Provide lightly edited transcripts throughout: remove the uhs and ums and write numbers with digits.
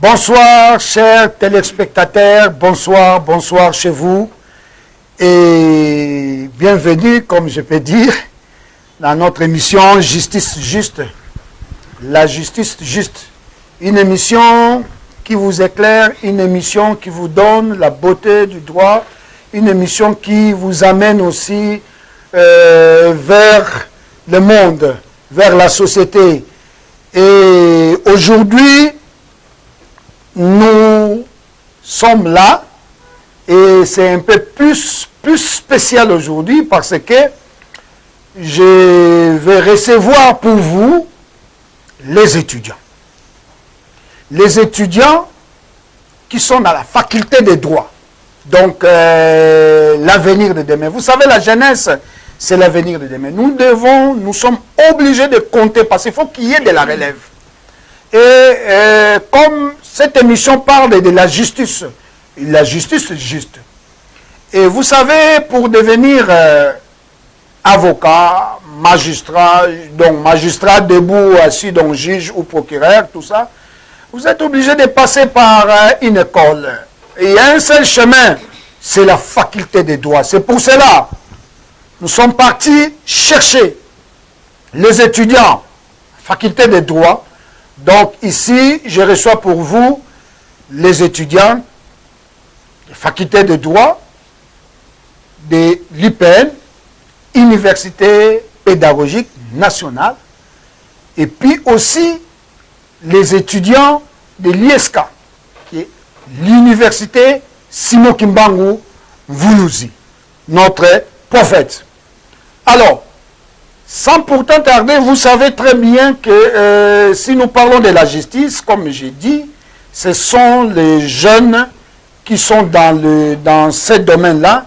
Bonsoir, chers téléspectateurs, bonsoir chez vous et bienvenue, comme je peux dire, dans notre émission Justice Juste. La justice juste, une émission qui vous éclaire, une émission qui vous donne la beauté du droit, une émission qui vous amène aussi vers le monde, vers la société. Et aujourd'hui, nous sommes là et c'est un peu plus spécial aujourd'hui parce que je vais recevoir pour vous les étudiants. Les étudiants qui sont dans la faculté des droits. Donc, l'avenir de demain. Vous savez, la jeunesse, c'est l'avenir de demain. Nous sommes obligés de compter parce qu'il faut qu'il y ait de la relève. Et comme cette émission parle de la justice juste. Et vous savez, pour devenir avocat, magistrat, donc magistrat debout, assis, donc juge ou procureur, tout ça, vous êtes obligé de passer par une école. Et il y a un seul chemin, c'est la faculté des droits. C'est pour cela nous sommes partis chercher les étudiants, faculté des droits. Donc ici, je reçois pour vous les étudiants de faculté de droit de l'UPN, Université pédagogique nationale, et puis aussi les étudiants de l'ISK, qui est l'Université Simon Kimbangu Mvuluzi, notre prophète. Alors, sans pourtant tarder, vous savez très bien que si nous parlons de la justice, comme j'ai dit, ce sont les jeunes qui sont dans ce domaine-là,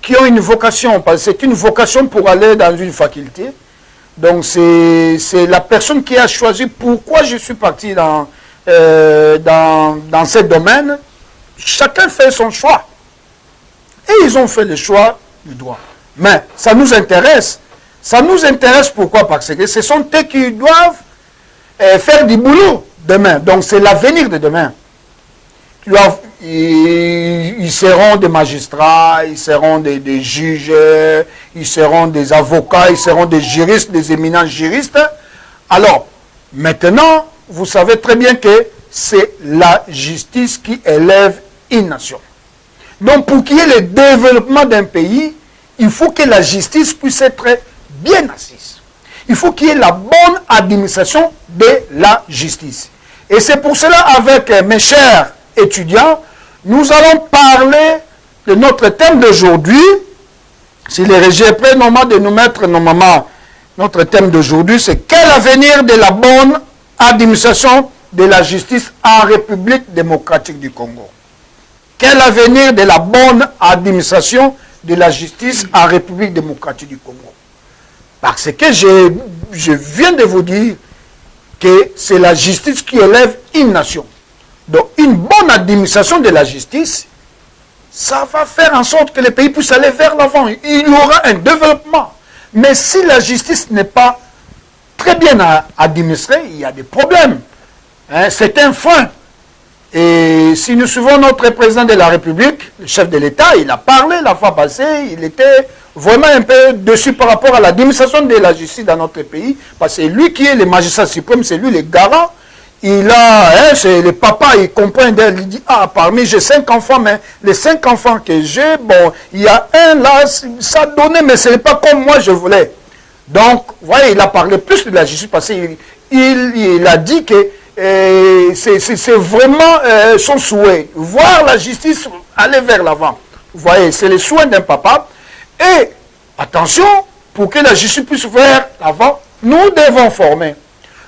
qui ont une vocation, parce que c'est une vocation pour aller dans une faculté. Donc c'est la personne qui a choisi pourquoi je suis parti dans ce domaine. Chacun fait son choix. Et ils ont fait le choix du droit. Mais ça nous intéresse. Ça nous intéresse pourquoi? Parce que ce sont eux qui doivent faire du boulot demain. Donc c'est l'avenir de demain. Ils seront des magistrats, ils seront des juges, ils seront des avocats, ils seront des juristes, des éminents juristes. Alors, maintenant, vous savez très bien que c'est la justice qui élève une nation. Donc, pour qu'il y ait le développement d'un pays, il faut que la justice puisse être bien assise. Il faut qu'il y ait la bonne administration de la justice. Et c'est pour cela, avec mes chers étudiants, nous allons parler de notre thème d'aujourd'hui. Si les régies est prêt, normalement, de nous mettre normalement notre thème d'aujourd'hui, c'est quel avenir de la bonne administration de la justice en République démocratique du Congo? Quel avenir de la bonne administration de la justice en République démocratique du Congo? Parce que je viens de vous dire que c'est la justice qui élève une nation. Donc, une bonne administration de la justice, ça va faire en sorte que le pays puisse aller vers l'avant. Il y aura un développement. Mais si la justice n'est pas très bien administrée, il y a des problèmes. Hein, c'est un frein. Et si nous suivons notre président de la République, le chef de l'État, il a parlé la fois passée, il était vraiment un peu dessus par rapport à l'administration de la justice dans notre pays, parce que c'est lui qui est le magistrat suprême, c'est lui le garant. Il a, c'est le papa, il comprend d'elle, il dit, ah, parmi, j'ai 5 enfants, mais les 5 enfants que j'ai, bon, il y a un là, ça donnait, mais ce n'est pas comme moi je voulais. Donc, vous voyez, il a parlé plus de la justice, parce qu'il a dit que c'est vraiment son souhait, voir la justice aller vers l'avant. Vous voyez, c'est le souhait d'un papa. Et, attention, pour que la justice puisse vers l'avant, nous devons former.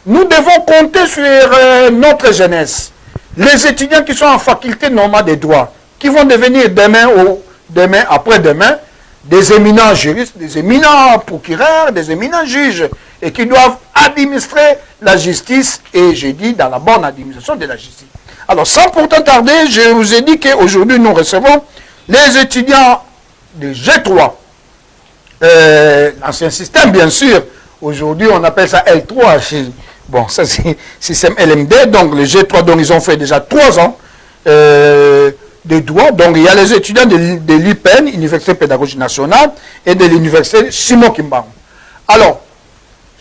Nous devons compter sur notre jeunesse. Les étudiants qui sont en faculté normale des droits, qui vont devenir demain ou demain, après-demain, des éminents juristes, des éminents procureurs, des éminents juges, et qui doivent administrer la justice, et j'ai dit dans la bonne administration de la justice. Alors, sans pourtant tarder, je vous ai dit qu'aujourd'hui, nous recevons les étudiants de G3, l'ancien système, bien sûr. Aujourd'hui, on appelle ça L3. Bon, ça c'est système LMD, donc le G3, donc ils ont fait déjà 3 ans de droit. Donc il y a les étudiants de l'UPN, Université Pédagogique Nationale, et de l'Université Simon Kimbangu. Alors,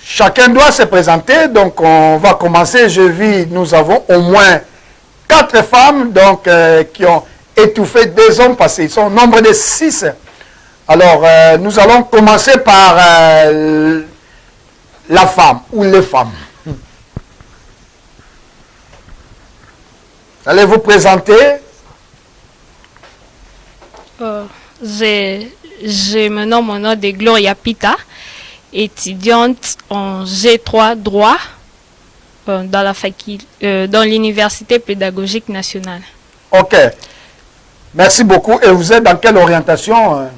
chacun doit se présenter, donc on va commencer. Je vis, nous avons au moins 4 femmes donc, qui ont étouffé 2 hommes parce qu'ils sont au nombre de 6. Alors, nous allons commencer par la femme ou les femmes. Allez vous présenter. Je me nomme au nom de Gloria Pita, étudiante en G3 droit dans l'Université Pédagogique Nationale. Ok. Merci beaucoup. Et vous êtes dans quelle orientation?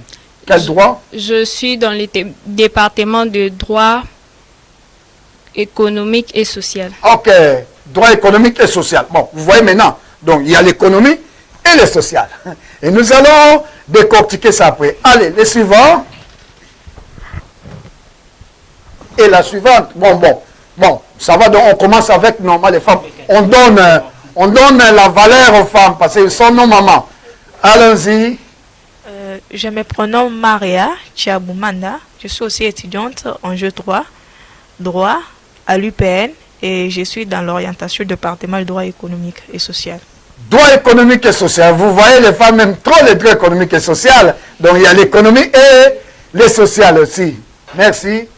Quel droit? Je suis dans le département de droit économique et social. Ok. Droit économique et social. Bon, vous voyez maintenant. Donc, il y a l'économie et le social. Et nous allons décortiquer ça après. Allez, les suivants. Et la suivante. Bon, ça va. Donc, on commence avec normalement les femmes. On donne la valeur aux femmes parce qu'elles sont nos mamans. Allons-y. Je me prénomme Maria Chiaboumanda. Je suis aussi étudiante en G3 droit à l'UPN et je suis dans l'orientation du département du droit économique et social. Droit économique et social. Vous voyez, les femmes aiment trop le droit économique et social. Donc, il y a l'économie et le social aussi. Merci.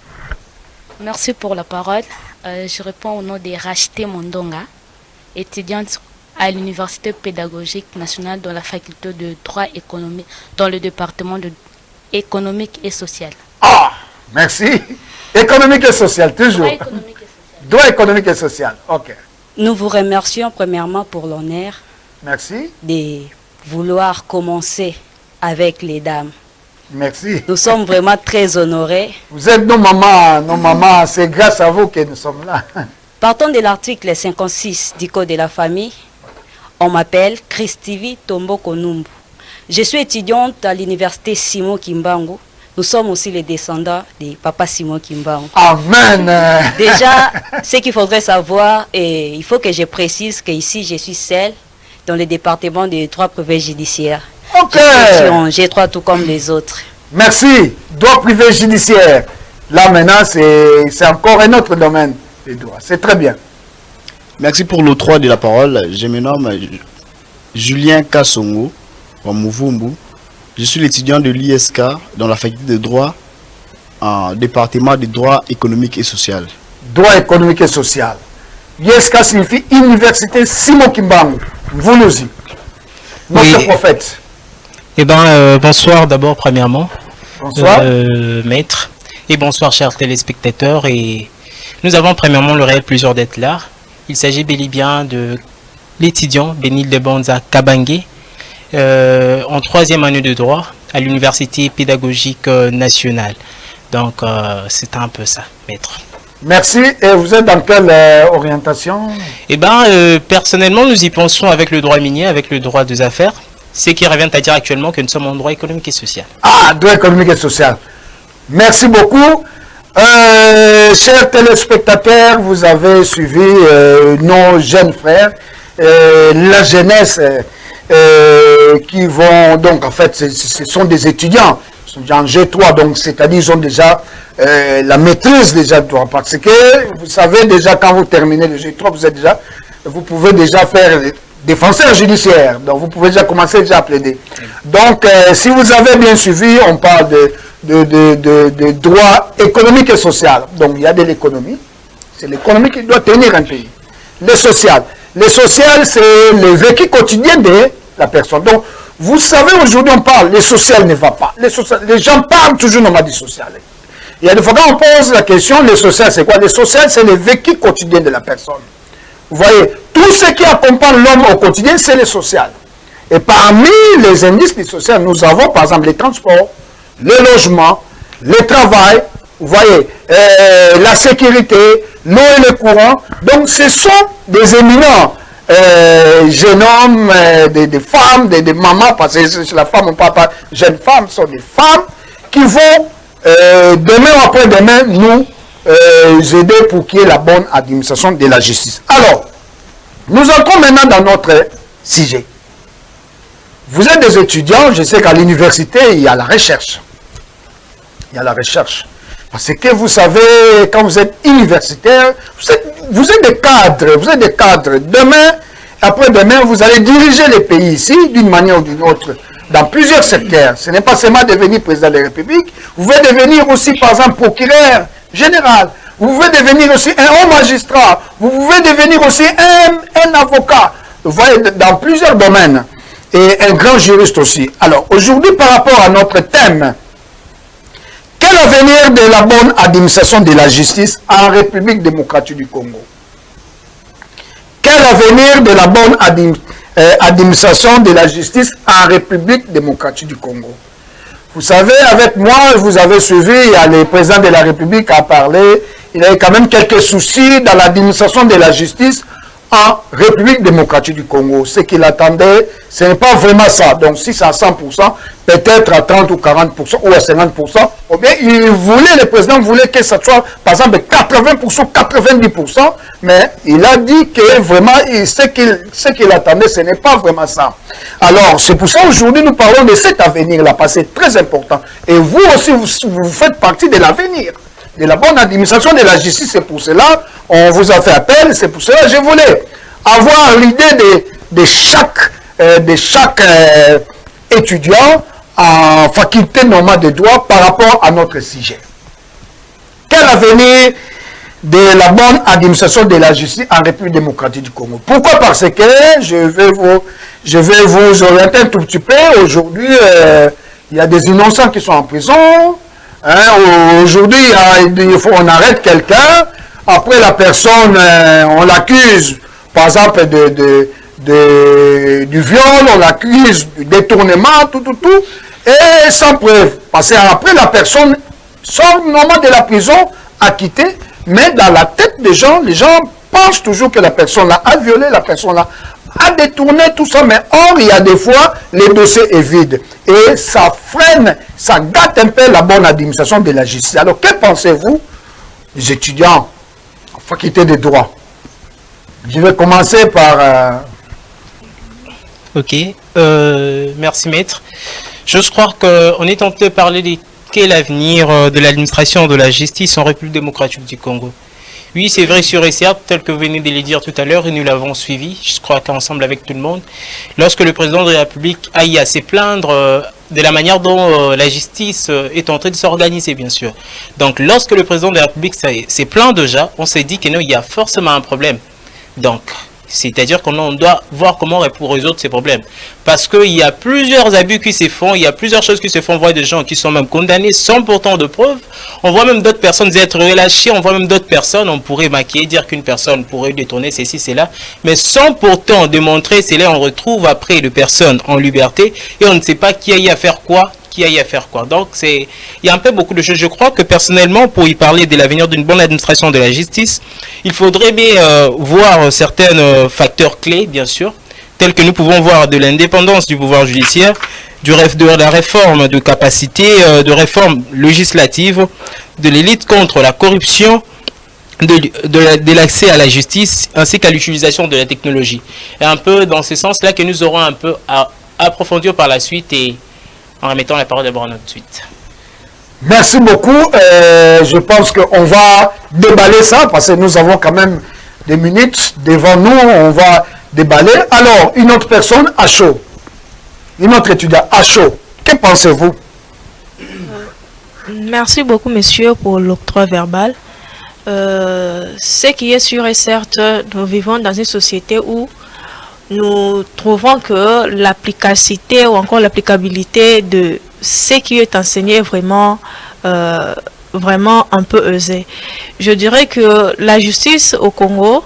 Merci pour la parole. Je réponds au nom de Rachité Mondonga, étudiante à l'Université Pédagogique Nationale dans la faculté de droit économique, dans le département de économique et social. Ah, merci. Économique et social, toujours. Droit économique et social. Droit économique et social, ok. Nous vous remercions premièrement pour l'honneur Merci. de vouloir commencer avec les dames. Merci. Nous sommes vraiment très honorés. Vous êtes nos mamans, c'est grâce à vous que nous sommes là. Partant de l'article 56 du Code de la famille, on m'appelle Christivi Tombo Konumbu. Je suis étudiante à l'université Simon Kimbangu. Nous sommes aussi les descendants de Papa Simon Kimbangu. Amen. Déjà, ce qu'il faudrait savoir, et il faut que je précise qu'ici, je suis seule dans le département des droits privés judiciaires. Ok. Je suis en G3 tout comme les autres. Merci. Droit privé judiciaire. Là maintenant, c'est encore un autre domaine des droits. C'est très bien. Merci pour l'octroi de la parole. Je me nomme Julien Kassongo, en Mouvumbu. Je suis l'étudiant de l'ISK dans la faculté de droit en département de droit économique et social. Droit économique et social. l'ISK signifie Université Simon Kimbangu. Vous nous y. Notre prophète. Eh bien, bonsoir d'abord, premièrement. Bonsoir. Maître. Et bonsoir, chers téléspectateurs. Et nous avons premièrement le réel plaisir d'être là. Il s'agit bel et bien de l'étudiant Benil de Banza Kabangé, en 3e année de droit à l'Université Pédagogique Nationale. Donc, c'est un peu ça, maître. Merci. Et vous êtes dans quelle orientation? Eh bien, personnellement, nous y pensons avec le droit minier, avec le droit des affaires. Ce qui revient à dire actuellement que nous sommes en droit économique et social. Ah, droit économique et social. Merci beaucoup. Chers téléspectateurs, vous avez suivi nos jeunes frères, la jeunesse qui vont, donc en fait, ce sont des étudiants, ils sont en G3, donc c'est-à-dire ils ont déjà la maîtrise déjà de droit, parce que vous savez déjà quand vous terminez le G3, vous pouvez déjà faire défenseur judiciaire, donc vous pouvez déjà commencer déjà à plaider. Donc si vous avez bien suivi, on parle de droit économique et social. Donc il y a de l'économie, c'est l'économie qui doit tenir un pays. Le social, c'est le vécu quotidien de la personne. Donc vous savez, aujourd'hui on parle, le social ne va pas. Les gens parlent toujours normalement du social. Il y a des fois quand on pose la question, le social c'est quoi? Le social c'est le vécu quotidien de la personne. Vous voyez, tout ce qui accompagne l'homme au quotidien, c'est le social. Et parmi les indices du social, nous avons par exemple les transports, le logement, le travail, vous voyez, la sécurité, l'eau et le courant. Donc ce sont des éminents jeunes hommes, des femmes, des mamans, parce que c'est la femme, on ne parle pas jeunes femmes, ce sont des femmes qui vont, demain ou après-demain, nous aider pour qu'il y ait la bonne administration de la justice. Alors, nous entrons maintenant dans notre sujet. Vous êtes des étudiants, je sais qu'à l'université, il y a la recherche. Il y a la recherche. Parce que vous savez, quand vous êtes universitaire, vous êtes des cadres, Demain, après-demain, vous allez diriger les pays ici, d'une manière ou d'une autre, dans plusieurs secteurs. Ce n'est pas seulement devenir président de la République, vous pouvez devenir aussi, par exemple, procureur général, vous pouvez devenir aussi un haut magistrat, vous pouvez devenir aussi un avocat. Vous voyez, dans plusieurs domaines. Et un grand juriste aussi. Alors, aujourd'hui, par rapport à notre thème, quel avenir de la bonne administration de la justice en République démocratique du Congo? Quel avenir de la bonne administration de la justice en République démocratique du Congo? Vous savez, avec moi, vous avez suivi, il y a le président de la République qui a parlé, il avait quand même quelques soucis dans l'administration de la justice en République démocratique du Congo. Ce qu'il attendait, ce n'est pas vraiment ça. Donc si c'est à 100%, peut-être à 30 ou 40% ou à 50%, ou bien le président voulait que ça soit, par exemple, 80%, 90%, mais il a dit que vraiment, ce qu'il attendait, ce n'est pas vraiment ça. Alors, c'est pour ça aujourd'hui, nous parlons de cet avenir-là, parce que c'est très important. Et vous aussi, vous faites partie de l'avenir, de la bonne administration de la justice. C'est pour cela on vous a fait appel, c'est pour cela que je voulais avoir l'idée de chaque étudiant en faculté normale de droit par rapport à notre sujet. Quel avenir de la bonne administration de la justice en République démocratique du Congo? Pourquoi? Parce que je vais vous orienter un tout petit peu. Aujourd'hui, il y a des innocents qui sont en prison. Aujourd'hui, on arrête quelqu'un. Après, la personne, on l'accuse, par exemple, du viol, on l'accuse du détournement, tout, et sans preuve. Parce qu'après, la personne sort normalement de la prison, acquittée, mais dans la tête des gens, les gens pensent toujours que la personne-là a violé, la personne-là a détourné, tout ça, mais or, il y a des fois, le dossier est vide. Et ça freine, ça gâte un peu la bonne administration de la justice. Alors, que pensez-vous, les étudiants en faculté de droit? Je vais commencer par... Ok, merci maître. Je crois qu'on est tenté de parler de quel avenir de l'administration de la justice en République démocratique du Congo. Oui, c'est vrai, sur et certes, tel que vous venez de le dire tout à l'heure, et nous l'avons suivi, je crois qu'ensemble avec tout le monde, lorsque le président de la République aille à se plaindre de la manière dont la justice est en train de s'organiser, bien sûr. Donc, lorsque le président de la République s'est plaint déjà, on s'est dit qu'il y a forcément un problème. Donc, c'est-à-dire qu'on doit voir comment résoudre ces problèmes. Parce qu'il y a plusieurs abus qui se font, il y a plusieurs choses qui se font, on voit des gens qui sont même condamnés sans pourtant de preuves. On voit même d'autres personnes être relâchées, on voit même d'autres personnes, on pourrait maquiller, dire qu'une personne pourrait détourner ceci, cela, mais sans pourtant démontrer, c'est là on retrouve après les personnes en liberté et on ne sait pas qui a eu à faire quoi. Donc, il y a un peu beaucoup de choses. Je crois que personnellement, pour y parler de l'avenir d'une bonne administration de la justice, il faudrait bien voir certains facteurs clés, bien sûr, tels que nous pouvons voir de l'indépendance du pouvoir judiciaire, de la réforme de capacité, de réforme législative, de l'élite contre la corruption, de l'accès à la justice, ainsi qu'à l'utilisation de la technologie. Et un peu dans ce sens-là que nous aurons un peu à approfondir par la suite et en remettant la parole d'abord à notre suite. Merci beaucoup. Je pense qu'on va déballer ça parce que nous avons quand même des minutes devant nous. On va déballer. Alors, une autre personne à chaud. Une autre étudiante à chaud. Que pensez-vous? Merci beaucoup, monsieur, pour l'octroi verbal. Ce qui est sûr et certain, nous vivons dans une société où nous trouvons que l'applicacité ou encore l'applicabilité de ce qui est enseigné est vraiment un peu osé. Je dirais que la justice au Congo,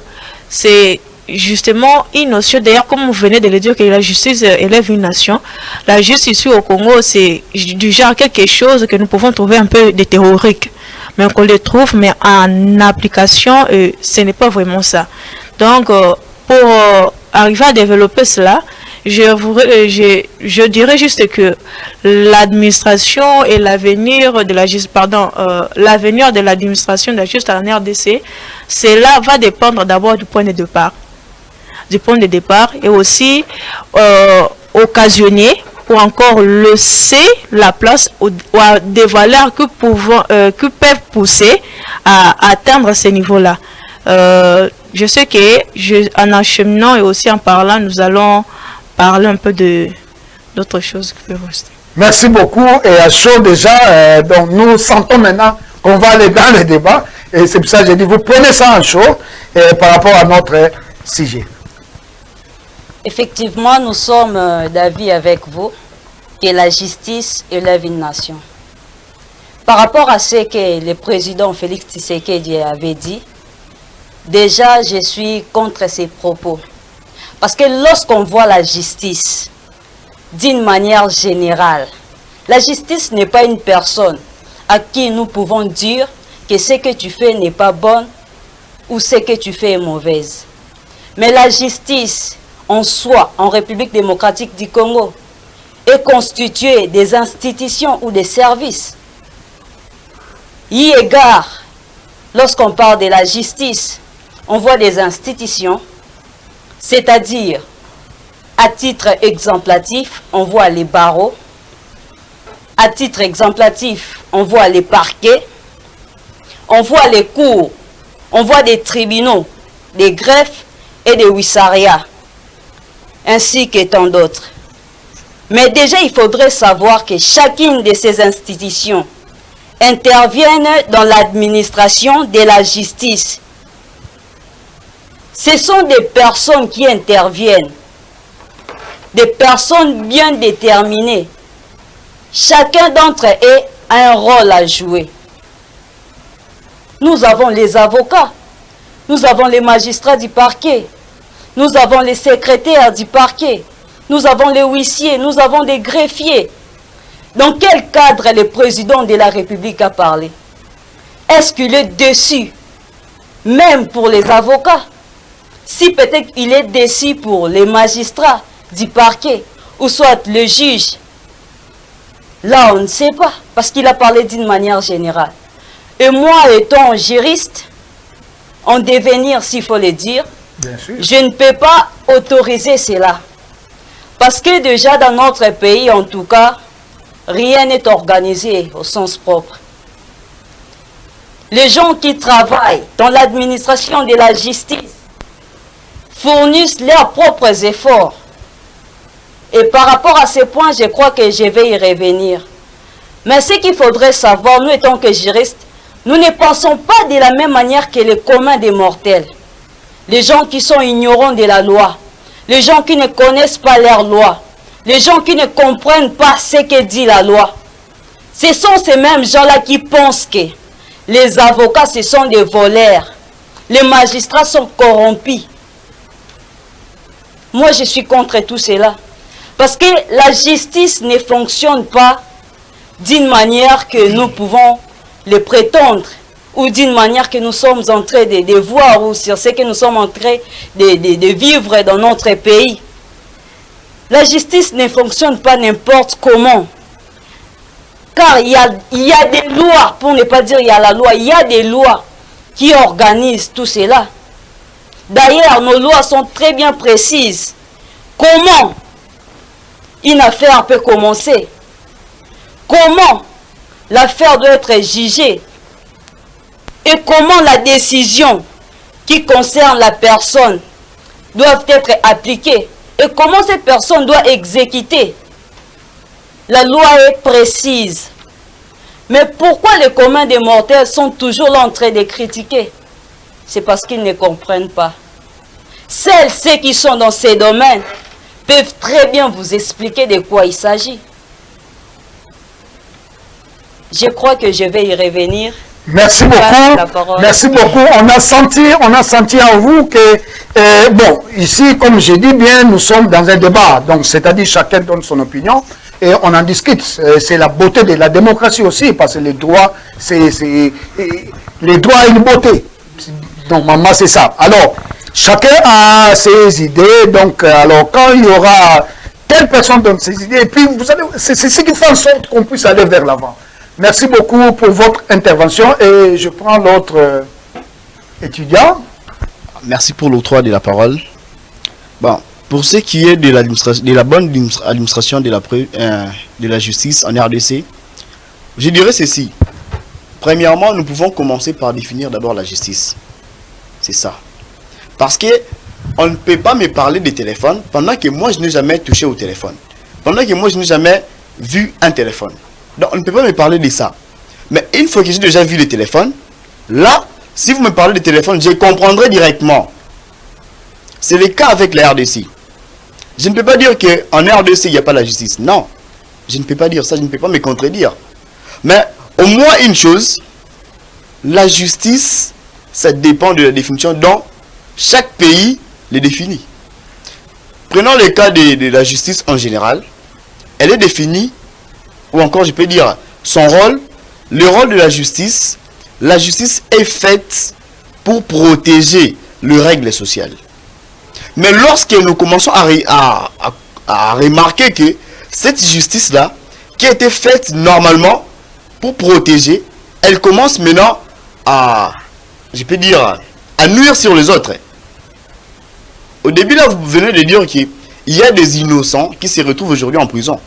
c'est justement une notion, d'ailleurs comme vous venez de le dire, que la justice élève une nation. La justice ici au Congo, c'est du genre quelque chose que nous pouvons trouver un peu de théorique, mais qu'on le trouve, mais en application, ce n'est pas vraiment ça. Donc, pour arriver à développer cela, je dirais juste que l'administration et l'avenir de la l'avenir de l'administration de la justice en RDC, cela va dépendre d'abord du point de départ. Et aussi occasionner ou encore laisser la place à des valeurs qui peuvent pousser à atteindre ces niveaux-là. Je sais que en acheminant et aussi en parlant, nous allons parler un peu d'autres choses que le reste. Merci beaucoup. Et à chaud déjà, donc nous sentons maintenant qu'on va aller dans le débat. Et c'est pour ça que j'ai dit, vous prenez ça en chaud par rapport à notre sujet. Effectivement, nous sommes d'avis avec vous que la justice élève une nation. Par rapport à ce que le président Félix Tshisekedi avait dit, déjà je suis contre ses propos. Parce que lorsqu'on voit la justice d'une manière générale, la justice n'est pas une personne à qui nous pouvons dire que ce que tu fais n'est pas bon ou ce que tu fais est mauvaise. Mais la justice en soi, en République démocratique du Congo, est constituée des institutions ou des services. Y égard, lorsqu'on parle de la justice, on voit des institutions, c'est-à-dire, à titre exemplatif, on voit les barreaux, à titre exemplatif, on voit les parquets, on voit les cours, on voit des tribunaux, des greffes et des wissariats, ainsi que tant d'autres. Mais déjà, il faudrait savoir que chacune de ces institutions interviennent dans l'administration de la justice. Ce sont des personnes qui interviennent, des personnes bien déterminées. Chacun d'entre eux a un rôle à jouer. Nous avons les avocats, nous avons les magistrats du parquet, nous avons les secrétaires du parquet, nous avons les huissiers, nous avons des greffiers. Dans quel cadre le président de la République a parlé? Est-ce qu'il est déçu, même pour les avocats? Si peut-être il est déçu pour les magistrats du parquet, ou soit le juge, là on ne sait pas, parce qu'il a parlé d'une manière générale. Et moi, étant juriste, en devenir, s'il faut le dire, je ne peux pas autoriser cela. Parce que déjà dans notre pays, en tout cas, rien n'est organisé au sens propre. Les gens qui travaillent dans l'administration de la justice fournissent leurs propres efforts. Et par rapport à ce point, je crois que je vais y revenir. Mais ce qu'il faudrait savoir, nous étant que juristes, nous ne pensons pas de la même manière que les communs des mortels. Les gens qui sont ignorants de la loi, les gens qui ne connaissent pas leur loi, les gens qui ne comprennent pas ce que dit la loi. Ce sont ces mêmes gens-là qui pensent que les avocats, ce sont des voleurs. Les magistrats sont corrompus. Moi, je suis contre tout cela. Parce que la justice ne fonctionne pas d'une manière que nous pouvons le prétendre, ou d'une manière que nous sommes en train de voir, ou sur ce que nous sommes en train de vivre dans notre pays. La justice ne fonctionne pas n'importe comment. Car il y a des lois, pour ne pas dire il y a la loi, il y a des lois qui organisent tout cela. D'ailleurs, nos lois sont très bien précises. Comment une affaire peut commencer? Comment l'affaire doit être jugée? Et comment la décision qui concerne la personne doit être appliquée? Et comment cette personne doit exécuter? La loi est précise. Mais pourquoi les communs des mortels sont toujours là en train de critiquer? C'est parce qu'ils ne comprennent pas. Ceux qui sont dans ces domaines peuvent très bien vous expliquer de quoi il s'agit. Je crois que je vais y revenir. Merci beaucoup. Merci beaucoup. On a senti en vous que, bon, ici, comme j'ai dit bien, nous sommes dans un débat. Donc, c'est-à-dire chacun donne son opinion et on en discute. C'est la beauté de la démocratie aussi, parce que les droits, les droits et une beauté. Donc, maman, c'est ça. Alors, chacun a ses idées. Donc, alors, quand il y aura Quelle personne donne ces idées? Et puis, c'est ce qui fait en sorte qu'on puisse aller vers l'avant. Merci beaucoup pour votre intervention et je prends l'autre étudiant. Merci pour l'octroi de la parole. Bon, pour ce qui est de la bonne administration de la justice en RDC, je dirais ceci. Premièrement, nous pouvons commencer par définir d'abord la justice. C'est ça. Parce que on ne peut pas me parler des téléphones pendant que moi je n'ai jamais touché au téléphone. Pendant que moi je n'ai jamais vu un téléphone. Donc on ne peut pas me parler de ça. Mais une fois que j'ai déjà vu le téléphone, là, si vous me parlez de téléphone, je comprendrai directement. C'est le cas avec la RDC. Je ne peux pas dire qu'en RDC, il n'y a pas la justice. Non. Je ne peux pas dire ça, je ne peux pas me contredire. Mais au moins une chose, la justice, ça dépend de la définition dont chaque pays le définit. Prenons le cas de la justice en général. Elle est définie, ou encore je peux dire son rôle, le rôle de la justice est faite pour protéger les règles sociales. Mais lorsque nous commençons à remarquer que cette justice-là, qui a été faite normalement pour protéger, elle commence maintenant à, je peux dire, à nuire sur les autres. Au début, là, vous venez de dire qu'il y a des innocents qui se retrouvent aujourd'hui en prison.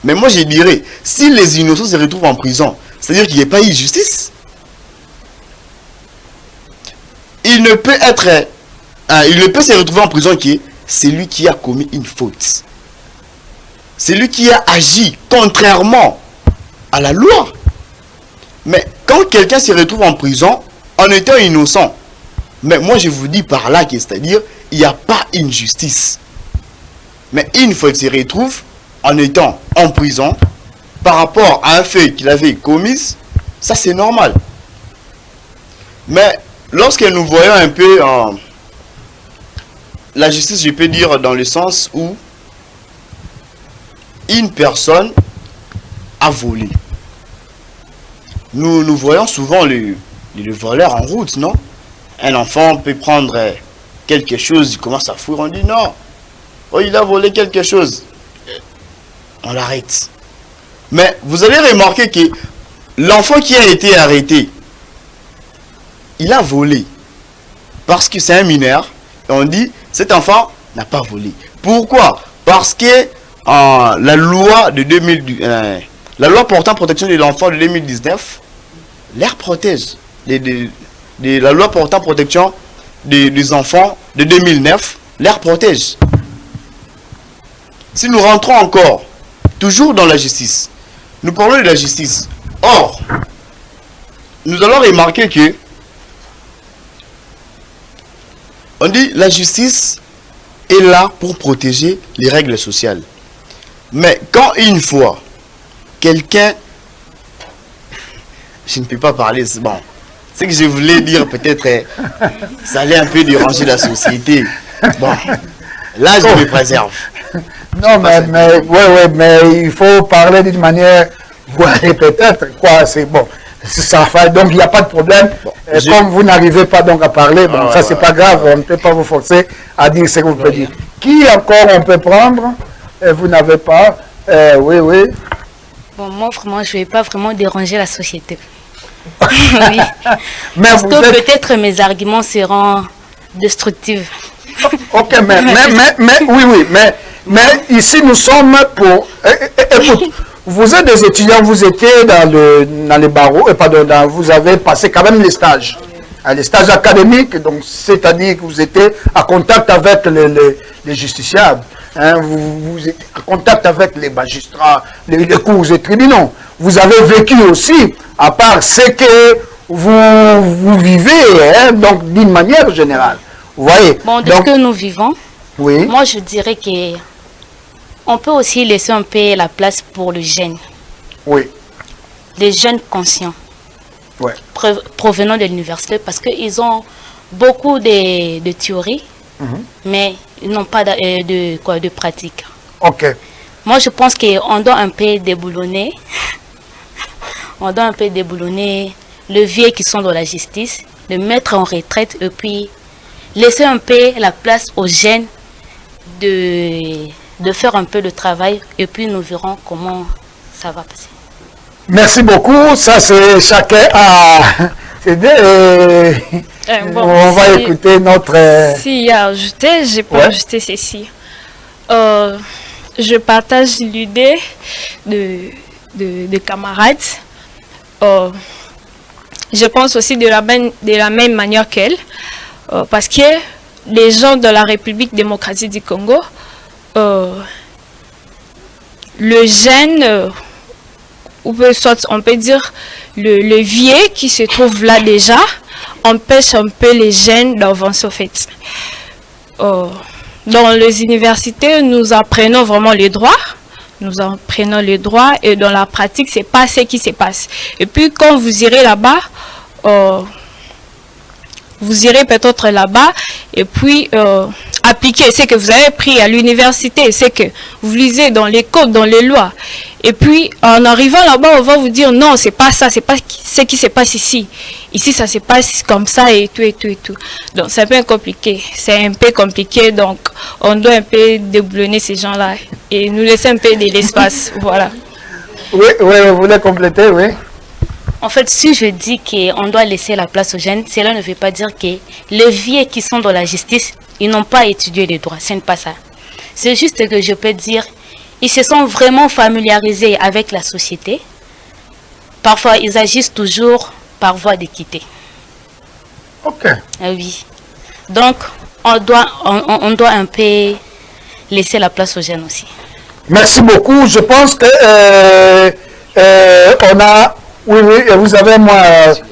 Mais moi, je dirais, si les innocents se retrouvent en prison, c'est-à-dire qu'il n'y a pas eu justice. Il ne peut se retrouver en prison qui est celui qui a commis une faute. Celui qui a agi contrairement à la loi. Mais quand quelqu'un se retrouve en prison en étant innocent, mais moi je vous dis par là, c'est-à-dire il n'y a pas une justice. Mais une fois qu'il se retrouve en étant en prison, par rapport à un fait qu'il avait commis, ça c'est normal. Mais lorsque nous voyons un peu la justice, je peux dire dans le sens où une personne a volé. Nous voyons souvent le voleur en route, non? Un enfant peut prendre quelque chose, il commence à fouiller, on dit non. Oh, il a volé quelque chose. On l'arrête. Mais vous allez remarquer que l'enfant qui a été arrêté, il a volé. Parce que c'est un mineur. Et on dit, cet enfant n'a pas volé. Pourquoi? Parce que la loi de la loi portant protection de l'enfant de 2019, l'air protège. La loi portant protection des enfants de 2009, l'air protège. Si nous rentrons encore, toujours dans la justice, nous parlons de la justice. Or, nous allons remarquer que on dit la justice est là pour protéger les règles sociales. Mais quand une fois, quelqu'un... Je ne peux pas parler, c'est bon. Ce que je voulais dire, peut-être, ça allait un peu déranger la société. Bon, là, je me préserve. Non, mais il faut parler d'une manière... Ouais, peut-être, quoi, c'est bon. Ça fait, donc, il n'y a pas de problème. Bon, comme vous n'arrivez pas donc à parler, bon, ça, c'est pas grave. On ne peut pas vous forcer à dire ce que vous pouvez dire. Qui encore on peut prendre? Vous n'avez pas... oui. Bon, moi, vraiment, je ne vais pas vraiment déranger la société. Oui. Mais parce que peut-être mes arguments seront destructifs. Ok, mais ici, nous sommes pour... Écoute, vous êtes des étudiants, vous étiez dans les barreaux, vous avez passé quand même les stages académiques, donc c'est-à-dire que vous étiez à contact avec les justiciables, hein, vous êtes à contact avec les magistrats, les cours et tribunaux. Vous avez vécu aussi, à part ce que vous vivez, hein, donc d'une manière générale. Vous voyez. Bon, de ce que nous vivons, oui. Moi je dirais que on peut aussi laisser un peu la place pour le jeune. Oui. Les jeunes conscients. Ouais. Provenant de l'université, parce qu'ils ont beaucoup de théories, mais ils n'ont pas de pratique. Ok. Moi, je pense qu'on doit un peu déboulonner. On doit un peu déboulonner les vieux qui sont dans la justice, les mettre en retraite et puis laisser un peu la place aux jeunes de faire un peu de travail et puis nous verrons comment ça va passer. Merci beaucoup. Ça, c'est chacun à... on va écouter notre... S'il y a ajouté, j'ai pas ajouté ceci. Je partage l'idée de camarades. Je pense aussi de la même manière qu'elle. Parce que les gens de la République démocratique du Congo, le jeune, on peut dire le vieux qui se trouve là déjà, empêche un peu les jeunes d'avancer au fait. Dans les universités, nous apprenons vraiment les droits. Nous apprenons les droits et dans la pratique, c'est pas ce qui se passe. Et puis quand vous irez là-bas, vous irez peut-être là-bas et puis appliquer ce que vous avez pris à l'université, ce que vous lisez dans les codes, dans les lois. Et puis en arrivant là-bas, on va vous dire non, c'est pas ça, c'est pas ce qui se passe ici. Ici, ça se passe comme ça et tout et tout et tout. Donc c'est un peu compliqué. C'est un peu compliqué, donc on doit un peu déboulonner ces gens-là et nous laisser un peu de l'espace. Voilà. Oui, vous voulez compléter, oui. En fait, si je dis qu'on doit laisser la place aux jeunes, cela ne veut pas dire que les vieux qui sont dans la justice, ils n'ont pas étudié les droits. Ce n'est pas ça. C'est juste que je peux dire, ils se sont vraiment familiarisés avec la société. Parfois, ils agissent toujours par voie d'équité. Ok. Ah oui. Donc, on doit un peu laisser la place aux jeunes aussi. Merci beaucoup. Je pense que on a... Oui, vous avez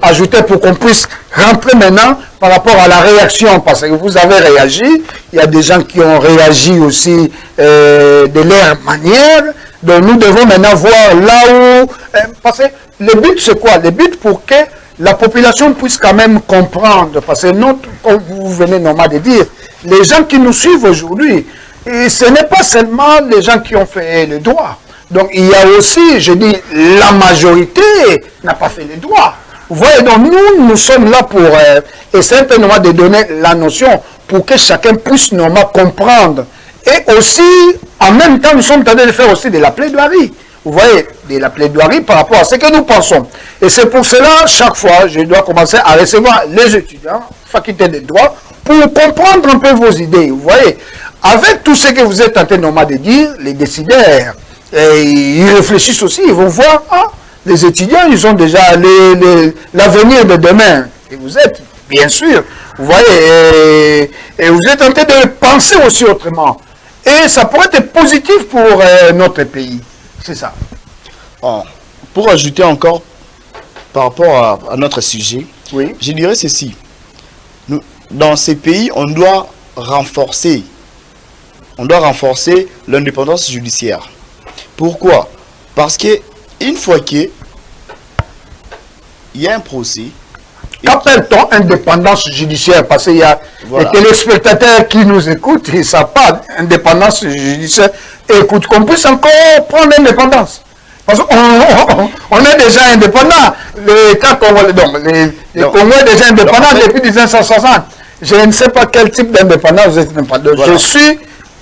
ajouté pour qu'on puisse rentrer maintenant par rapport à la réaction, parce que vous avez réagi, il y a des gens qui ont réagi aussi de leur manière, donc nous devons maintenant voir là où... parce que le but c'est quoi? Le but pour que la population puisse quand même comprendre, parce que comme vous venez normalement de dire, les gens qui nous suivent aujourd'hui, ce n'est pas seulement les gens qui ont fait le droit. Donc il y a aussi, je dis, la majorité n'a pas fait les droits. Vous voyez, donc nous sommes là pour essayer normalement de donner la notion pour que chacun puisse normalement comprendre. Et aussi, en même temps, nous sommes en train de faire aussi de la plaidoirie. Vous voyez, de la plaidoirie par rapport à ce que nous pensons. Et c'est pour cela, chaque fois, je dois commencer à recevoir les étudiants, faculté de droit, pour comprendre un peu vos idées. Vous voyez, avec tout ce que vous êtes en train normalement de dire, les décideurs, et ils réfléchissent aussi, ils vont voir, les étudiants, ils ont déjà l'avenir de demain. Et vous êtes, bien sûr, vous voyez, et vous êtes en train de penser aussi autrement. Et ça pourrait être positif pour notre pays. C'est ça. Pour ajouter encore, par rapport à notre sujet, oui, je dirais ceci. Dans ces pays, on doit renforcer l'indépendance judiciaire. Pourquoi? Parce que une fois qu'il y a un procès... Qu'appelle-t-on indépendance judiciaire? Parce qu'il y a des téléspectateurs qui nous écoutent, ils ne savent pas indépendance judiciaire. Écoute, qu'on puisse encore prendre l'indépendance. Parce qu'on est déjà indépendant. L'État congolais, les Congolais déjà indépendants depuis 1960. Je ne sais pas quel type d'indépendance vous êtes indépendant. Voilà. Je suis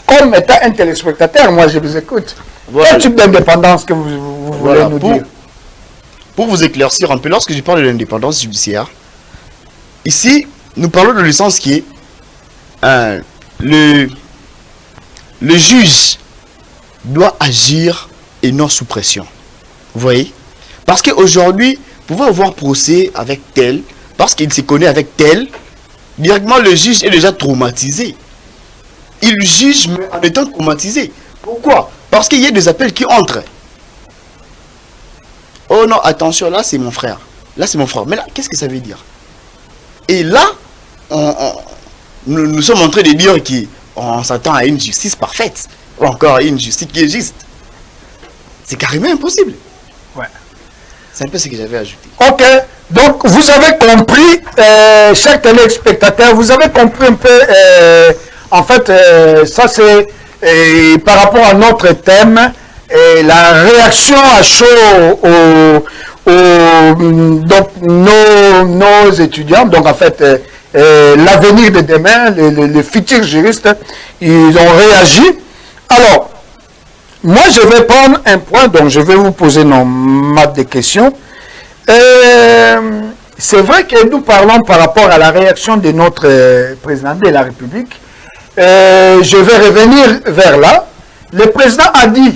comme étant un téléspectateur, moi je vous écoute. Voilà. Quel type d'indépendance que vous voulez nous dire? Pour vous éclaircir un peu, lorsque je parle de l'indépendance judiciaire, ici, nous parlons de l'essence qui est le juge doit agir et non sous pression. Vous voyez? Parce qu'aujourd'hui, vous pouvez avoir procès avec tel, parce qu'il se connaît avec tel, directement le juge est déjà traumatisé. Il juge mais en étant traumatisé. Pourquoi? Parce qu'il y a des appels qui entrent. Oh non, attention, là c'est mon frère. Là c'est mon frère. Mais là, qu'est-ce que ça veut dire? Et là, nous sommes en train de dire qu'on s'attend à une justice parfaite. Ou encore à une justice qui est juste. C'est carrément impossible. Ouais. C'est un peu ce que j'avais ajouté. Ok. Donc, vous avez compris, chers téléspectateurs, vous avez compris un peu, en fait, ça c'est par rapport à notre thème, la réaction à chaud donc, nos étudiants, donc en fait, l'avenir de demain, les futurs juristes, ils ont réagi. Alors, moi, je vais prendre un point, donc je vais vous poser des questions. C'est vrai que nous parlons par rapport à la réaction de notre président de la République. Je vais revenir vers là. Le président a dit,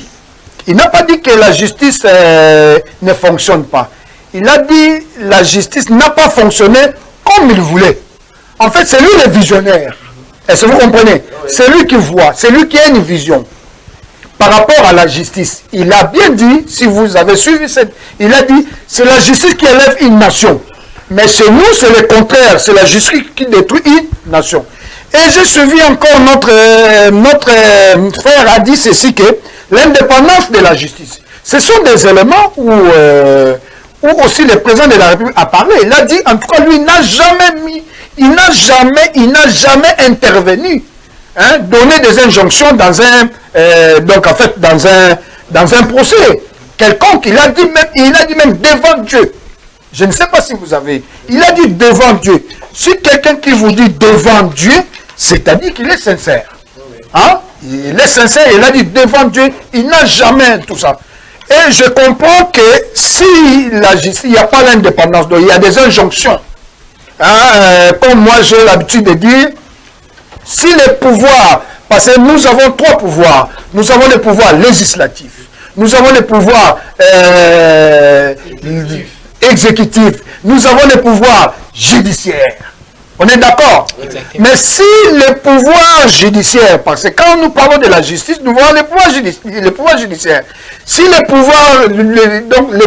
il n'a pas dit que la justice ne fonctionne pas. Il a dit que la justice n'a pas fonctionné comme il voulait. En fait, c'est lui le visionnaire. Est-ce que vous comprenez? C'est lui qui voit, c'est lui qui a une vision. Par rapport à la justice, il a bien dit, si vous avez suivi il a dit, c'est la justice qui élève une nation. Mais chez nous, c'est le contraire, c'est la justice qui détruit une nation. Et j'ai suivi encore notre frère a dit ceci, que l'indépendance de la justice, ce sont des éléments où aussi le président de la République a parlé. Il a dit, en tout cas, lui, il n'a jamais intervenu, hein, donner des injonctions dans un, dans un procès quelconque. Il a dit même devant Dieu. Je ne sais pas si vous avez. Il a dit devant Dieu. Si quelqu'un qui vous dit devant Dieu, c'est-à-dire qu'il est sincère. Hein? Il est sincère, il a dit devant Dieu, il n'a jamais tout ça. Et je comprends que si la justice, il n'y a pas l'indépendance, donc il y a des injonctions. Hein, comme moi j'ai l'habitude de dire, si les pouvoirs, parce que nous avons trois pouvoirs, nous avons le pouvoir législatif, nous avons le pouvoir exécutif, nous avons le pouvoir judiciaire. On est d'accord? Mais si le pouvoir judiciaire, parce que quand nous parlons de la justice, nous voyons le pouvoir judiciaire. Si le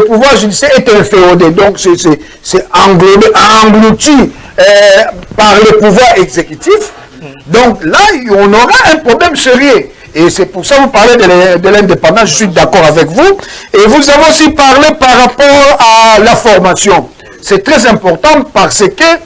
pouvoir judiciaire est inféodé, donc c'est englouti par le pouvoir exécutif, donc là, on aura un problème sérieux. Et c'est pour ça que vous parlez de l'indépendance, je suis d'accord avec vous. Et vous avez aussi parlé par rapport à la formation. C'est très important parce que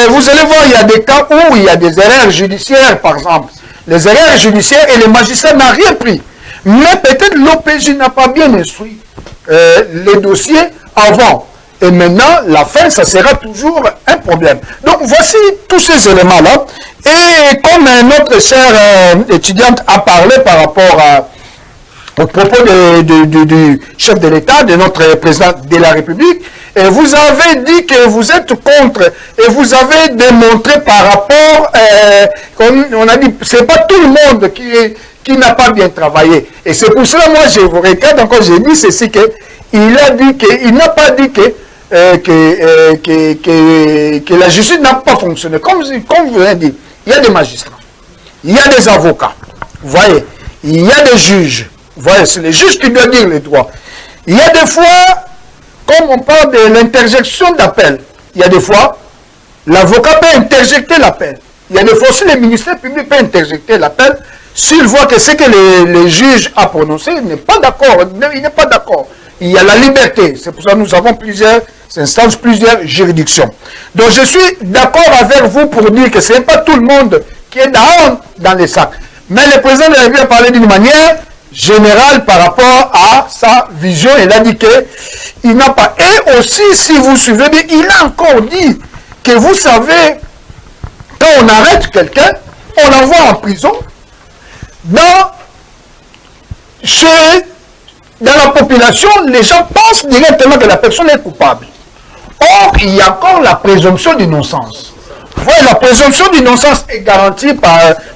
vous allez voir, il y a des cas où il y a des erreurs judiciaires, par exemple. Les erreurs judiciaires et les magistrats n'ont rien pris. Mais peut-être l'OPJ n'a pas bien instruit les dossiers avant. Et maintenant, la fin, ça sera toujours un problème. Donc, voici tous ces éléments-là. Et comme notre chère étudiante a parlé par rapport au propos du chef de l'État, de notre président de la République, et vous avez dit que vous êtes contre, et vous avez démontré par rapport, on a dit, c'est pas tout le monde qui n'a pas bien travaillé. Et c'est pour cela, moi, je vous regarde encore, j'ai dit ceci, qu'il a dit qu'il n'a pas dit que la justice n'a pas fonctionné. Comme vous l'avez dit, il y a des magistrats, il y a des avocats, vous voyez, il y a des juges, vous voyez, c'est les juges qui doivent dire les droits. Il y a des fois, comme on parle de l'interjection d'appel, il y a des fois, l'avocat peut interjecter l'appel. Il y a des fois aussi, le ministère public peut interjecter l'appel s'il voit que ce que le juge a prononcé, il n'est pas d'accord, il n'est pas d'accord. Il y a la liberté, c'est pour ça que nous avons plusieurs instances, plusieurs juridictions. Donc je suis d'accord avec vous pour dire que ce n'est pas tout le monde qui est dans les sacs. Mais le président de la République a parlé d'une manière générale par rapport à sa vision. Il a dit qu'il n'a pas. Et aussi, si vous suivez bien, il a encore dit que vous savez, quand on arrête quelqu'un, on l'envoie en prison. Dans la population, les gens pensent directement que la personne est coupable. Or, il y a encore la présomption d'innocence. Vous voyez, la présomption d'innocence est garantie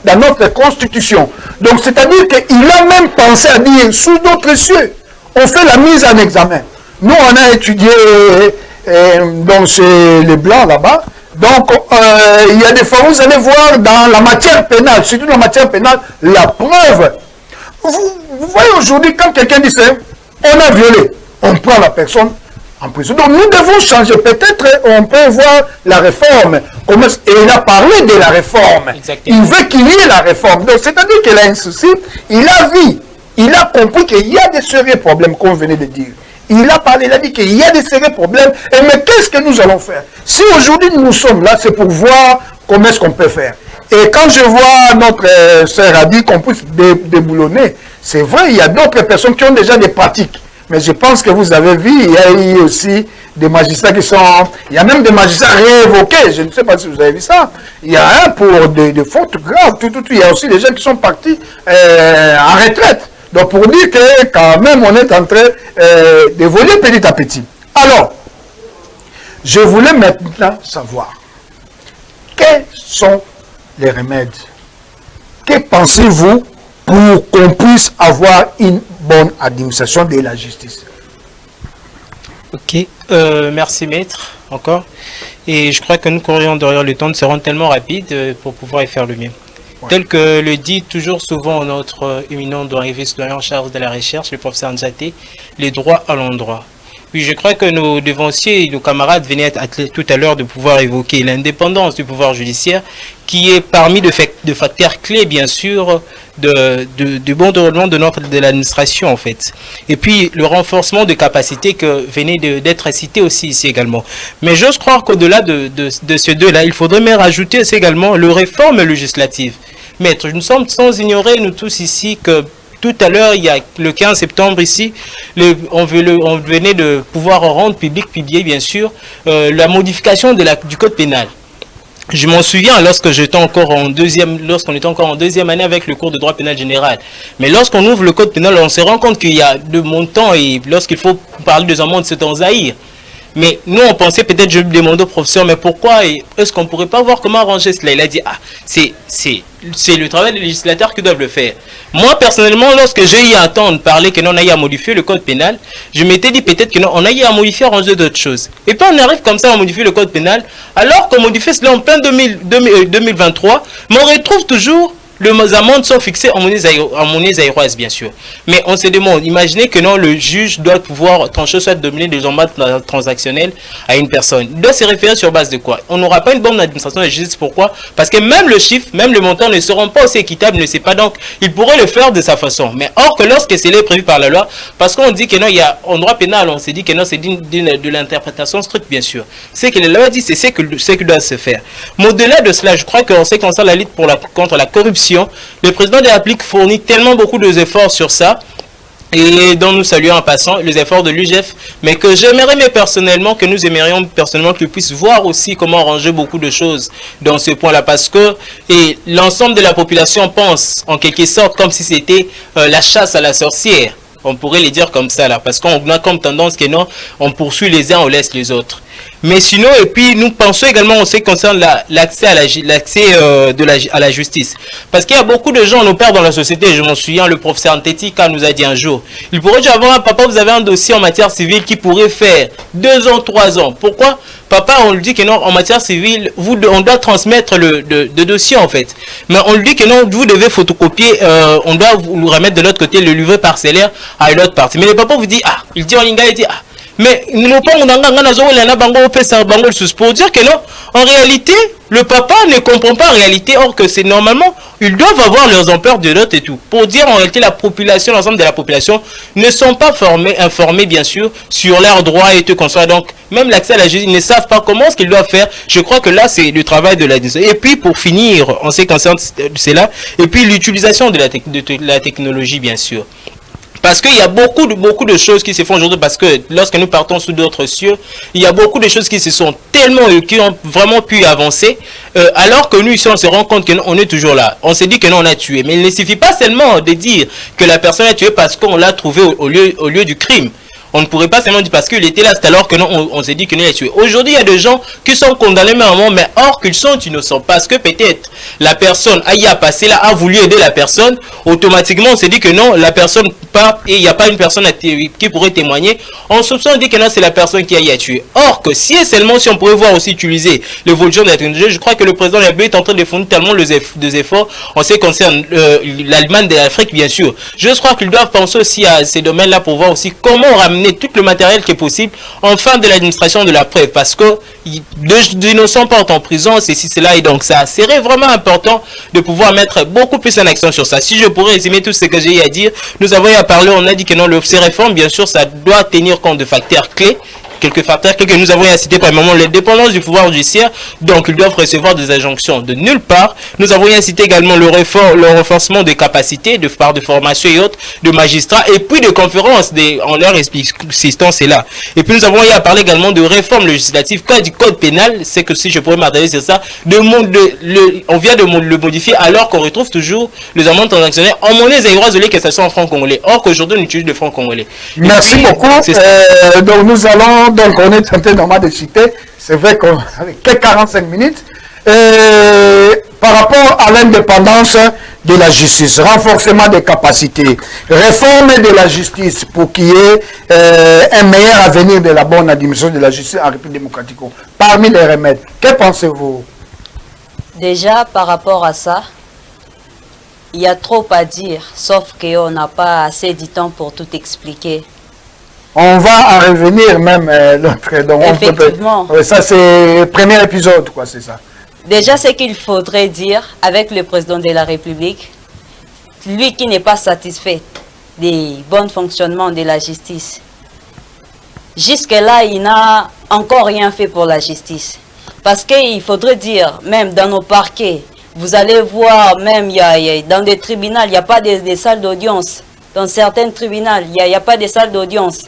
dans notre Constitution. Donc, c'est-à-dire qu'il a même pensé à dire, sous d'autres cieux, on fait la mise en examen. Nous, on a étudié donc chez les Blancs là-bas. Donc, il y a des fois, vous allez voir dans la matière pénale, surtout dans la matière pénale, la preuve. Vous voyez aujourd'hui, quand quelqu'un dit ça, on a violé, on prend la personne en prison. Donc nous devons changer. Peut-être on peut voir la réforme. Et il a parlé de la réforme. Exactement. Il veut qu'il y ait la réforme. Donc c'est-à-dire qu'il a un souci. Il a vu, il a compris qu'il y a des sérieux problèmes, comme vous venez de dire. Il a parlé, il a dit qu'il y a des sérieux problèmes. Et mais qu'est-ce que nous allons faire? Si aujourd'hui nous sommes là, c'est pour voir comment est-ce qu'on peut faire. Et quand je vois notre sœur a dit qu'on puisse déboulonner, c'est vrai, il y a d'autres personnes qui ont déjà des pratiques. Mais je pense que vous avez vu, il y a eu aussi des magistrats qui sont... Il y a même des magistrats révoqués, je ne sais pas si vous avez vu ça. Il y a un pour des fautes graves, il y a aussi des gens qui sont partis en retraite. Donc pour dire que quand même on est en train d'évoluer petit à petit. Alors, je voulais maintenant savoir quels sont les remèdes. Que pensez-vous pour qu'on puisse avoir une bonne administration de la justice? Ok, merci maître, encore. Et je crois que nous courrions derrière le temps, nous serons tellement rapides pour pouvoir y faire le mieux. Ouais. Tel que le dit toujours souvent notre éminent doyen en charge de la recherche, le professeur Nzate, les droits à l'endroit. Oui, je crois que nos devanciers et nos camarades venaient tout à l'heure de pouvoir évoquer l'indépendance du pouvoir judiciaire, qui est parmi de facteurs clés, bien sûr, du bon déroulement de l'administration, en fait. Et puis, le renforcement de capacités que venait d'être cité aussi ici également. Mais j'ose croire qu'au-delà de ces deux-là, il faudrait même rajouter aussi également le réforme législative. Maître, nous sommes sans ignorer, nous tous ici, que tout à l'heure, il y a le 15 septembre ici, on venait de pouvoir rendre publié bien sûr, la modification du code pénal. Je m'en souviens lorsqu'on était encore en deuxième année avec le cours de droit pénal général. Mais lorsqu'on ouvre le code pénal, on se rend compte qu'il y a de montants et lorsqu'il faut parler des amendes, c'est en Zaïre. Mais nous, on pensait peut-être, je lui demandais au professeur, mais pourquoi est-ce qu'on ne pourrait pas voir comment arranger cela? Il a dit, ah, c'est le travail des législateurs qui doivent le faire. Moi, personnellement, lorsque j'ai eu à entendre parler que l'on a eu à modifier le code pénal, je m'étais dit peut-être qu'on a eu à modifier, arranger d'autres choses. Et puis on arrive comme ça à modifier le code pénal, alors qu'on modifie cela en plein 2023, mais on retrouve toujours... Les amendes sont fixées en monnaie zaïroise, bien sûr. Mais on se demande, imaginez que non, le juge doit pouvoir trancher soit dominer des amendes transactionnelles à une personne. Il doit se référer sur base de quoi? On n'aura pas une bonne administration de justice. Pourquoi? Parce que même le chiffre, même le montant ne seront pas aussi équitables, ne sait pas. Donc, il pourrait le faire de sa façon. Mais or que lorsque c'est prévu par la loi, parce qu'on dit que non, il y a en droit pénal, on s'est dit que non, c'est de l'interprétation stricte, bien sûr. C'est que la loi dit, c'est ce qui doit se faire. Mais au-delà de cela, je crois qu'on sait qu'on sait la lutte contre la corruption. Le président de la République fournit tellement beaucoup d'efforts sur ça, et dont nous saluons en passant les efforts de l'UGF, mais que j'aimerais personnellement, que nous aimerions personnellement qu'ils puissent voir aussi comment arranger beaucoup de choses dans ce point-là, parce que l'ensemble de la population pense en quelque sorte comme si c'était la chasse à la sorcière. On pourrait les dire comme ça là, parce qu'on a comme tendance que non, on poursuit les uns, on laisse les autres. Mais sinon, et puis nous pensons également en ce qui concerne l'accès à la justice. Parce qu'il y a beaucoup de gens, nos pères dans la société, je m'en souviens, le professeur Antetika nous a dit un jour, il pourrait dire avoir un papa, vous avez un dossier en matière civile qui pourrait faire 2 ans, 3 ans. Pourquoi? Papa, on lui dit que non, en matière civile, on doit transmettre le dossier en fait. Mais on lui dit que non, vous devez photocopier, on doit vous remettre de l'autre côté le livret parcellaire à une autre partie. Mais le papa vous dit, ah, il dit en lingala, il dit, ah, mais nous ne pouvons pas pour dire que non, en réalité, le papa ne comprend pas en réalité, or que c'est normalement, ils doivent avoir leurs emplois de notes et tout. Pour dire en réalité, la population, l'ensemble de la population ne sont pas informés bien sûr sur leurs droits et tout comme ça. Donc, même l'accès à la justice, ils ne savent pas comment ce qu'ils doivent faire. Je crois que là, c'est le travail de l'administration. Et puis, pour finir, en ce qui concerne cela, et puis l'utilisation de la technologie, bien sûr. Parce qu'il y a beaucoup de choses qui se font aujourd'hui, parce que lorsque nous partons sous d'autres cieux, il y a beaucoup de choses qui se sont tellement, qui ont vraiment pu avancer, alors que nous ici on se rend compte qu'on est toujours là. On s'est dit que non, on a tué. Mais il ne suffit pas seulement de dire que la personne a tué parce qu'on l'a trouvé au lieu du crime. On ne pourrait pas seulement dire parce qu'il était là, c'est alors que non, on s'est dit qu'il est tué. Aujourd'hui, il y a des gens qui sont condamnés même à mort, mais or qu'ils sont innocents. Parce que peut-être la personne a y a passé là, a voulu aider la personne, automatiquement on s'est dit que non, la personne part et il n'y a pas une personne qui pourrait témoigner. On soupçonne dit que non, c'est la personne qui a y a tué. Or que si on pourrait voir aussi utiliser l'évolution de la technologie, je crois que le président de la République est en train de fournir tellement des efforts en ce qui concerne l'Allemagne de l'Afrique, bien sûr. Je crois qu'ils doivent penser aussi à ces domaines-là pour voir aussi comment ramener tout le matériel qui est possible en fin de l'administration de la preuve, parce que d'innocents partent en prison, ceci, cela, et donc ça serait vraiment important de pouvoir mettre beaucoup plus en action sur ça. Si je pourrais résumer tout ce que j'ai eu à dire, nous avons eu à parler, on a dit que non, ces réformes, bien sûr, ça doit tenir compte de facteurs clés quelques facteurs que nous avons incité par le moment, l'indépendance du pouvoir judiciaire, donc ils doivent recevoir des injonctions de nulle part. Nous avons incité également le renforcement des capacités, de formation et autres, de magistrats, et puis de conférences en leur existence est là. Et puis nous avons eu à parler également de réformes législatives, du code pénal, c'est que si je pourrais m'adresser sur ça, on vient de le modifier alors qu'on retrouve toujours les amendes transactionnelles en monnaie zaïroise, que ce soit en francs congolais, or qu'aujourd'hui on utilise le franc congolais. Merci beaucoup. Donc nous allons, donc on est tenté normalement de citer, c'est vrai qu'on a 45 minutes, par rapport à l'indépendance de la justice, renforcement des capacités, réforme de la justice pour qu'il y ait un meilleur avenir de la bonne administration de la justice en République démocratique. Parmi les remèdes, que pensez-vous? Déjà, par rapport à ça, il y a trop à dire, sauf qu'on n'a pas assez de temps pour tout expliquer. On va en revenir même l'autre. Effectivement. Ça, c'est le premier épisode, quoi, c'est ça. Déjà, ce qu'il faudrait dire avec le président de la République, lui qui n'est pas satisfait des bons fonctionnements de la justice. Jusque-là, il n'a encore rien fait pour la justice. Parce qu'il faudrait dire, même dans nos parquets, vous allez voir, même dans des tribunaux, il n'y a pas de salles d'audience. Dans certains tribunaux, il n'y a pas de salles d'audience.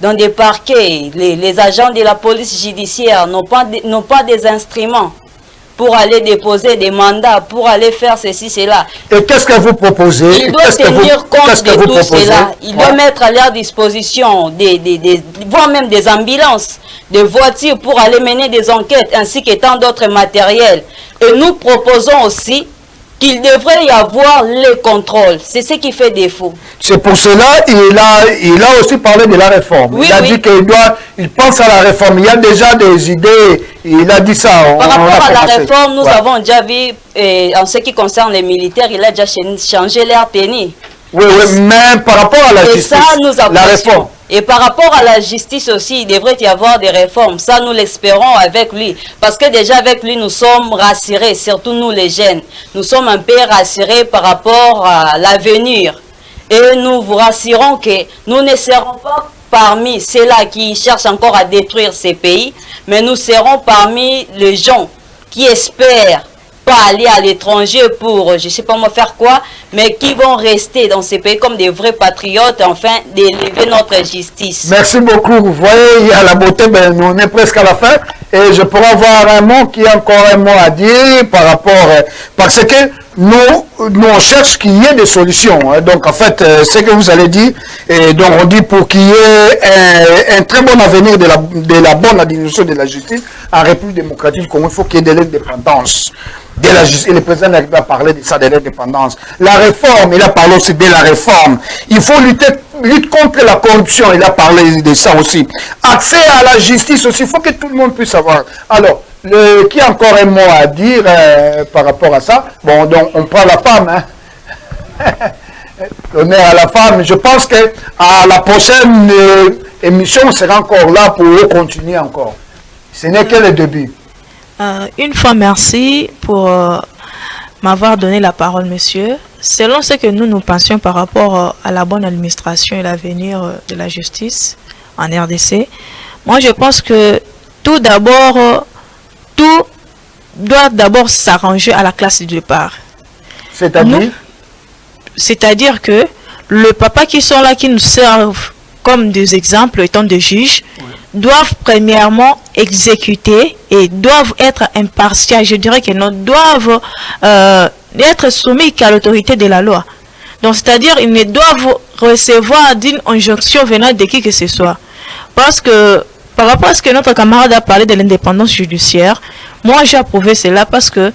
Dans des parquets, les agents de la police judiciaire n'ont pas des instruments pour aller déposer des mandats, pour aller faire ceci, cela. Et qu'est-ce que vous proposez? Il doit tenir compte de tout cela. Il doit mettre à leur disposition, voire même des ambulances, des voitures pour aller mener des enquêtes, ainsi que tant d'autres matériels. Et nous proposons aussi qu'il devrait y avoir les contrôles. C'est ce qui fait défaut. C'est pour cela il a aussi parlé de la réforme. Oui, il a dit qu'il pense à la réforme. Il y a déjà des idées. Il a dit ça. Par rapport à la réforme, nous avons déjà vu, en ce qui concerne les militaires, il a déjà changé leur tenue. Oui, mais par rapport à la justice, ça, nous la réforme. Et par rapport à la justice aussi, il devrait y avoir des réformes. Ça, nous l'espérons avec lui. Parce que déjà avec lui, nous sommes rassurés, surtout nous les jeunes. Nous sommes un peu rassurés par rapport à l'avenir. Et nous vous rassurons que nous ne serons pas parmi ceux-là qui cherchent encore à détruire ces pays, mais nous serons parmi les gens qui espèrent pas aller à l'étranger pour, je sais pas moi faire quoi, mais qui vont rester dans ces pays comme des vrais patriotes, afin d'élever notre justice. Merci beaucoup. Vous voyez, il y a la beauté, on est presque à la fin, et je pourrais avoir un mot qui a encore un mot à dire par rapport, parce que nous on cherche qu'il y ait des solutions. Donc en fait, ce que vous allez dire, et donc on dit pour qu'il y ait un très bon avenir de la bonne administration de la justice en République démocratique du Congo, il faut qu'il y ait de l'indépendance de la justice. Et le président a parlé de ça, de l'indépendance. La réforme, il a parlé aussi de la réforme. Il faut lutter contre la corruption, il a parlé de ça aussi. Accès à la justice aussi, il faut que tout le monde puisse savoir. Alors, qui a encore un mot à dire par rapport à ça? Bon, donc on prend la femme, hein. L'honneur à la femme. Je pense que à la prochaine émission, on sera encore là pour continuer encore. Ce n'est que le début. Une fois merci pour m'avoir donné la parole, monsieur. Selon ce que nous pensions par rapport à la bonne administration et l'avenir de la justice en RDC, moi je pense que tout d'abord, tout doit d'abord s'arranger à la classe du départ. C'est-à-dire que le papa qui sont là, qui nous servent comme des exemples étant des juges, doivent premièrement exécuter et doivent être impartiaux. Je dirais que nous doivent être soumis qu'à l'autorité de la loi. Donc, c'est-à-dire ils ne doivent recevoir d'une injonction venant de qui que ce soit. Parce que, par rapport à ce que notre camarade a parlé de l'indépendance judiciaire, moi j'ai approuvé cela parce que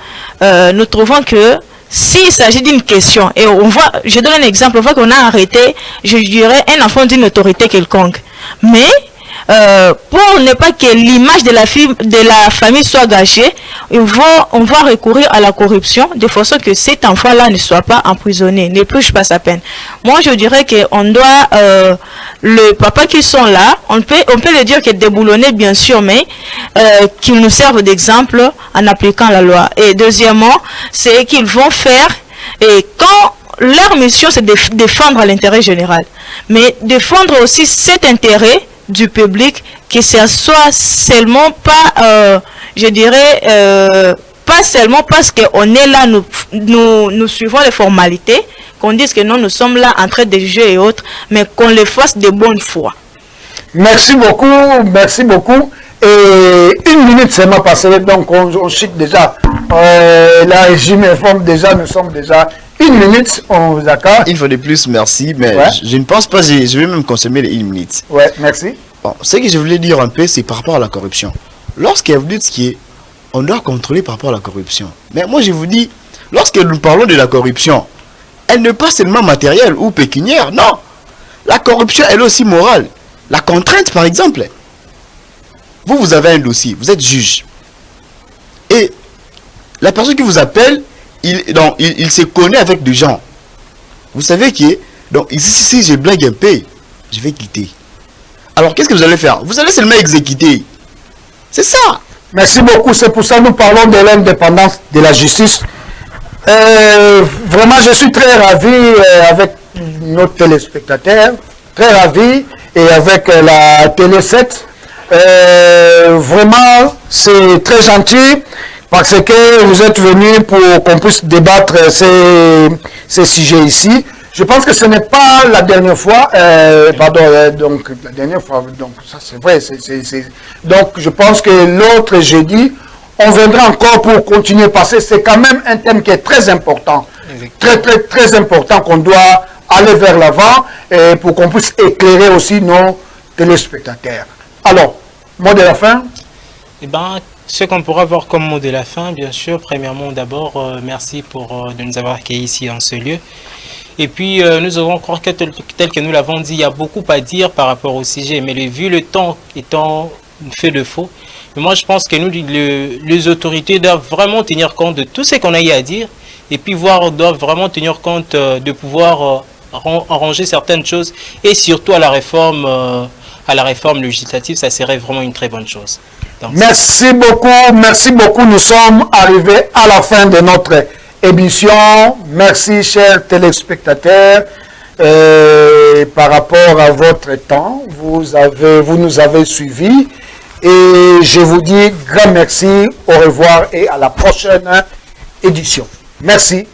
nous trouvons que s'il s'agit d'une question, et on voit, je donne un exemple, on voit qu'on a arrêté, je dirais, un enfant d'une autorité quelconque. Mais pour ne pas que l'image de la famille soit gâchée, on va recourir à la corruption de façon que cet enfant-là ne soit pas emprisonné, ne touche pas sa peine. Moi, je dirais qu'on doit, le papa qui sont là, on peut le dire que déboulonner bien sûr, mais qu'ils nous servent d'exemple en appliquant la loi. Et deuxièmement, c'est qu'ils vont faire, et quand leur mission c'est de défendre l'intérêt général, mais défendre aussi cet intérêt du public, que ce soit seulement pas, je dirais, pas seulement parce qu'on est là, nous suivons les formalités, qu'on dise que non, nous sommes là en train de juger et autres, mais qu'on le fasse de bonne foi. Merci beaucoup, merci beaucoup. Et 1 minute seulement passée, donc on chic déjà. La régime informe déjà, nous sommes déjà 1 minute, on vous accorde. Une fois de plus, merci, mais Ouais. je ne pense pas, je vais même consommer les 1 minute. Ouais, merci. Bon, ce que je voulais dire un peu, c'est par rapport à la corruption. Lorsqu'il vous dites qu'on doit contrôler par rapport à la corruption. Mais moi, je vous dis, lorsque nous parlons de la corruption, elle n'est pas seulement matérielle ou pécuniaire, non. La corruption, elle est aussi morale. La contrainte, par exemple. Vous avez un dossier, vous êtes juge. Et la personne qui vous appelle, il se connaît avec des gens. Vous savez que, donc, si je blague un peu, je vais quitter. Alors, qu'est-ce que vous allez faire? Vous allez seulement exécuter. C'est ça. Merci beaucoup. C'est pour ça que nous parlons de l'indépendance de la justice. Vraiment, je suis très ravi avec nos téléspectateurs, très ravi, et avec la Télé 7. Vraiment, c'est très gentil parce que vous êtes venus pour qu'on puisse débattre ces sujets ici. Je pense que ce n'est pas la dernière fois, donc la dernière fois, donc ça c'est vrai, donc je pense que l'autre jeudi, on viendra encore pour continuer parce que c'est quand même un thème qui est très important, très important qu'on doit aller vers l'avant et pour qu'on puisse éclairer aussi nos téléspectateurs. Alors, mot de la fin? Eh ben, ce qu'on pourra voir comme mot de la fin, bien sûr, premièrement d'abord, merci de nous avoir accueillis ici dans ce lieu. Et puis, nous avons croire que tel que nous l'avons dit, il y a beaucoup à dire par rapport au sujet, mais vu le temps étant fait de faux, mais moi je pense que nous, les autorités doivent vraiment tenir compte de tout ce qu'on a eu à dire, et puis doivent vraiment tenir compte de pouvoir arranger certaines choses, et surtout à la réforme législative, ça serait vraiment une très bonne chose. Donc, merci beaucoup, nous sommes arrivés à la fin de notre émission. Merci chers téléspectateurs par rapport à votre temps, vous nous avez suivis et je vous dis grand merci, au revoir et à la prochaine édition. Merci.